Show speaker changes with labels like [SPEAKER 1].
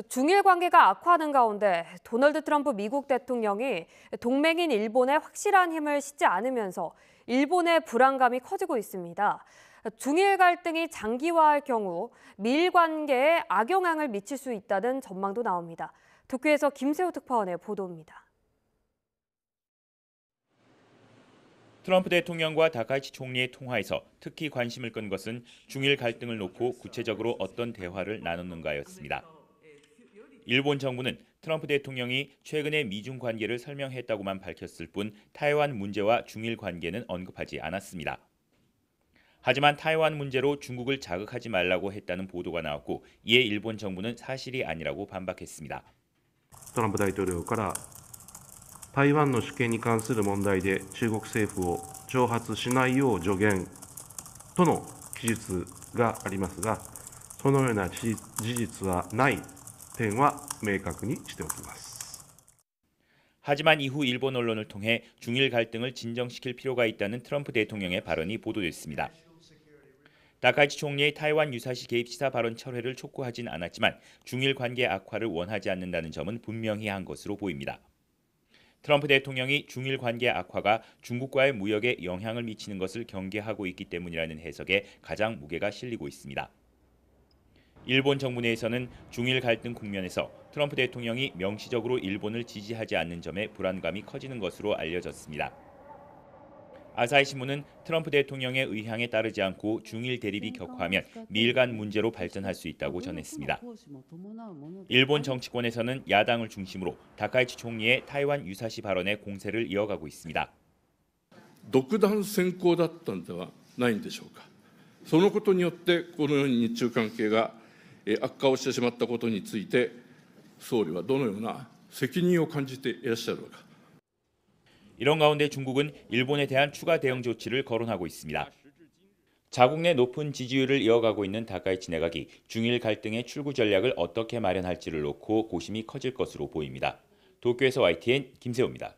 [SPEAKER 1] 중일 관계가 악화하는 가운데 도널드 트럼프 미국 대통령이 동맹인 일본에 확실한 힘을 싣지 않으면서 일본의 불안감이 커지고 있습니다. 중일 갈등이 장기화할 경우 미일 관계에 악영향을 미칠 수 있다는 전망도 나옵니다. 도쿄에서 김세호 특파원의 보도입니다.
[SPEAKER 2] 트럼프 대통령과 다카이치 총리의 통화에서 특히 관심을 끈 것은 중일 갈등을 놓고 구체적으로 어떤 대화를 나눴는가였습니다. 일본 정부는 트럼프 대통령이 최근에 미중 관계를 설명했다고만 밝혔을 뿐 타이완 문제와 중일 관계는 언급하지 않았습니다. 하지만 타이완 문제로 중국을 자극하지 말라고 했다는 보도가 나왔고 이에 일본 정부는 사실이 아니라고 반박했습니다.
[SPEAKER 3] トランプ大統領から台湾の主権に関する問題で中国政府を挑発しないよう助言との記述がありますが、そのような事実はない点は明確にしておきます。
[SPEAKER 2] 하지만 이후 일본 언론을 통해 중일 갈등을 진정시킬 필요가 있다는 트럼프 대통령의 발언이 보도됐습니다. 다카이치 총리의 타이완 유사시 개입 시사 발언 철회를 촉구하진 않았지만 중일 관계 악화를 원하지 않는다는 점은 분명히 한 것으로 보입니다. 트럼프 대통령이 중일 관계 악화가 중국과의 무역에 영향을 미치는 것을 경계하고 있기 때문이라는 해석에 가장 무게가 실리고 있습니다. 일본 정부 내에서는 중일 갈등 국면에서 트럼프 대통령이 명시적으로 일본을 지지하지 않는 점에 불안감이 커지는 것으로 알려졌습니다. 아사히 신문은 트럼프 대통령의 의향에 따르지 않고 중일 대립이 격화하면 미일 간 문제로 발전할 수 있다고 전했습니다. 일본 정치권에서는 야당을 중심으로 다카이치 총리의 타이완 유사시 발언에 공세를 이어가고 있습니다.
[SPEAKER 4] 独断専行だったんではないんでしょうか。そのことによってこのように日中関係が悪化をしてしまったことについて総理はどのような責任を感じていらっしゃるのか。
[SPEAKER 2] 이런 가운데 중국은 일본에 대한 추가 대응 조치를 거론하고 있습니다. 자국 내 높은 지지율을 이어가고 있는 다카이치 내각이 중일 갈등의 출구 전략을 어떻게 마련할지를 놓고 고심이 커질 것으로 보입니다. 도쿄에서 YTN 김세호입니다.